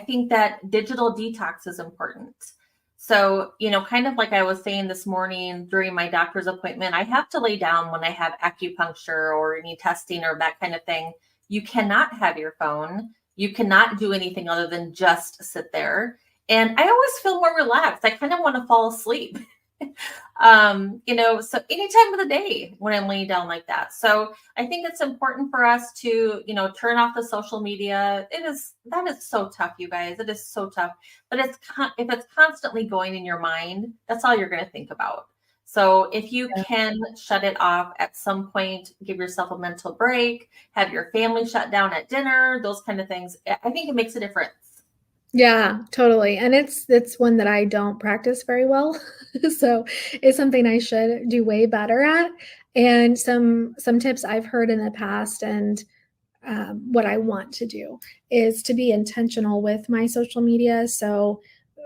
think that digital detox is important. So, kind of like I was saying this morning during my doctor's appointment, I have to lay down when I have acupuncture or any testing or that kind of thing. You cannot have your phone. You cannot do anything other than just sit there. And I always feel more relaxed. I kind of want to fall asleep. So any time of the day when I'm laying down like that. So I think it's important for us to, turn off the social media. That is so tough, you guys. It is so tough. But if it's constantly going in your mind, that's all you're going to think about. So if you can shut it off at some point, give yourself a mental break, have your family shut down at dinner, those kind of things, I think it makes a difference. Yeah, totally. And it's one that I don't practice very well. So it's something I should do way better at. And some tips I've heard in the past and what I want to do is to be intentional with my social media. So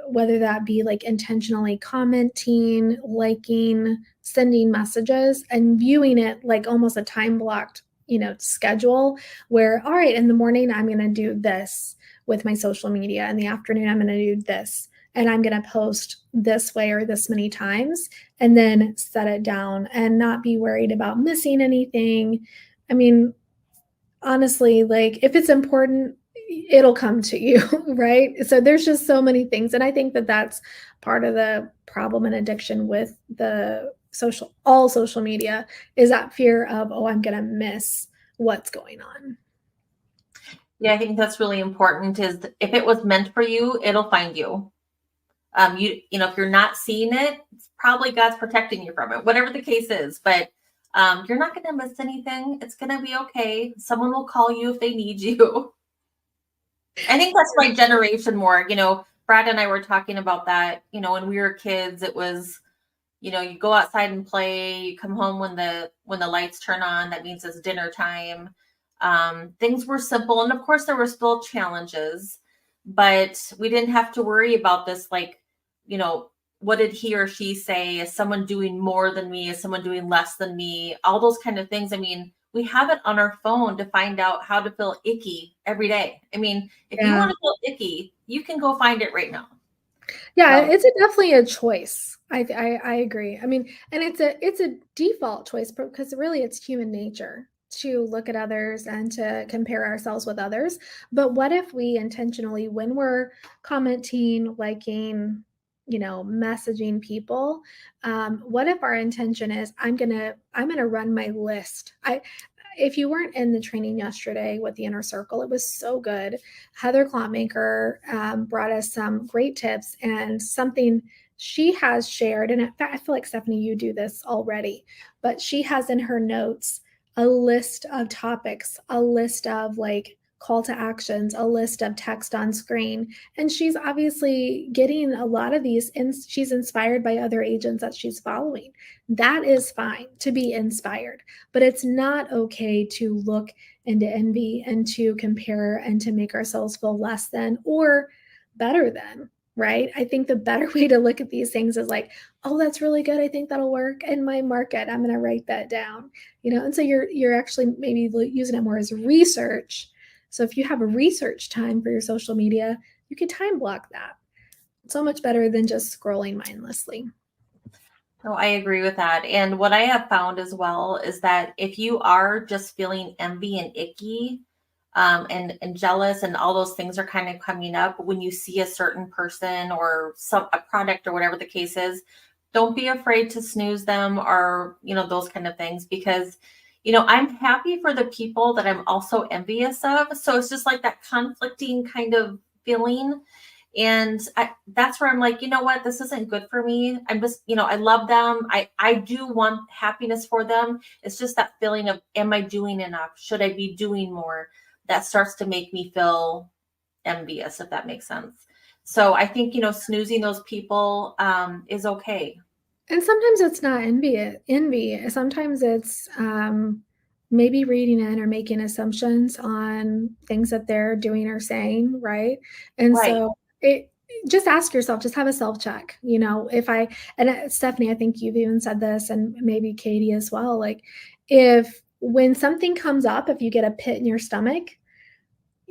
whether that be like intentionally commenting, liking, sending messages, and viewing it like almost a time blocked, schedule where, all right, in the morning, I'm going to do this with my social media. In the afternoon, I'm going to do this. And I'm going to post this way or this many times and then set it down and not be worried about missing anything. I mean, honestly, like if it's important, it'll come to you, right? So there's just so many things. And I think that that's part of the problem and addiction with all social media is that fear of, oh, I'm going to miss what's going on. Yeah, I think that's really important is if it was meant for you, it'll find you. If you're not seeing it, it's probably God's protecting you from it, whatever the case is. But you're not going to miss anything. It's going to be okay. Someone will call you if they need you. I think that's my generation more. Brad and I were talking about that. When we were kids, it was, you go outside and play. You come home when the lights turn on. That means it's dinner time. Things were simple, and of course, there were still challenges, but we didn't have to worry about this. Like, what did he or she say? Is someone doing more than me? Is someone doing less than me? All those kind of things. I mean, we have it on our phone to find out how to feel icky every day. I mean, if you want to feel icky, you can go find it right now. Yeah, it's definitely a choice. I agree. I mean, and it's a default choice because really it's human nature to look at others and to compare ourselves with others. But what if we intentionally, when we're commenting, liking, messaging people, what if our intention is I'm gonna run my list. If you weren't in the training yesterday with the inner circle, it was so good. Heather Klontmaker brought us some great tips and something she has shared. And in fact, I feel like Stephanie, you do this already, but she has in her notes a list of topics, a list of like call to actions, a list of text on screen. And she's obviously getting a lot of these, and she's inspired by other agents that she's following. That is fine to be inspired, but it's not okay to look into envy and to compare and to make ourselves feel less than or better than. Right. I think the better way to look at these things is like, oh, that's really good. I think that'll work in my market. I'm going to write that down, and so you're actually maybe using it more as research. So if you have a research time for your social media, you can time block that. It's so much better than just scrolling mindlessly. No, I agree with that. And what I have found as well is that if you are just feeling envy and icky, and jealous and all those things are kind of coming up when you see a certain person or a product or whatever the case is, don't be afraid to snooze them or, those kind of things because, I'm happy for the people that I'm also envious of. So it's just like that conflicting kind of feeling. And that's where I'm like, you know what, this isn't good for me. I'm just, I love them. I do want happiness for them. It's just that feeling of, am I doing enough? Should I be doing more? That starts to make me feel envious, if that makes sense. So I think, snoozing those people is okay. And sometimes it's not envy. Sometimes it's maybe reading in or making assumptions on things that they're doing or saying, right? And Right. so just ask yourself, just have a self check. Stephanie, I think you've even said this, and maybe Katie as well. Like, when something comes up, if you get a pit in your stomach,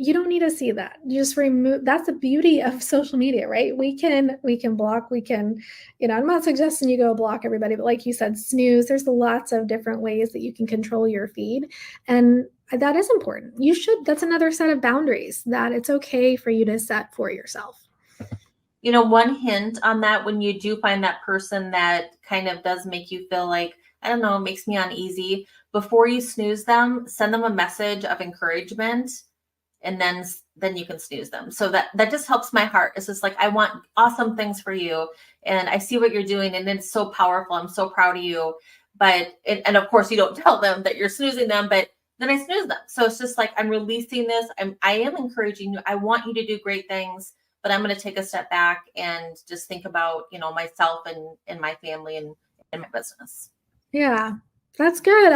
you don't need to see that. You just remove. That's the beauty of social media, right? We can block, we can, I'm not suggesting you go block everybody, but like you said, snooze. There's lots of different ways that you can control your feed. And that is important. That's another set of boundaries that it's okay for you to set for yourself. One hint on that, when you do find that person that kind of does make you feel like, I don't know, makes me uneasy, before you snooze them, send them a message of encouragement, and then you can snooze them. So that just helps my heart. It's just like, I want awesome things for you, and I see what you're doing, and it's so powerful. I'm so proud of you. And of course, you don't tell them that you're snoozing them, but then I snooze them. So it's just like, I'm releasing this. I am encouraging you. I want you to do great things, but I'm going to take a step back and just think about, myself and my family and my business. Yeah, that's good.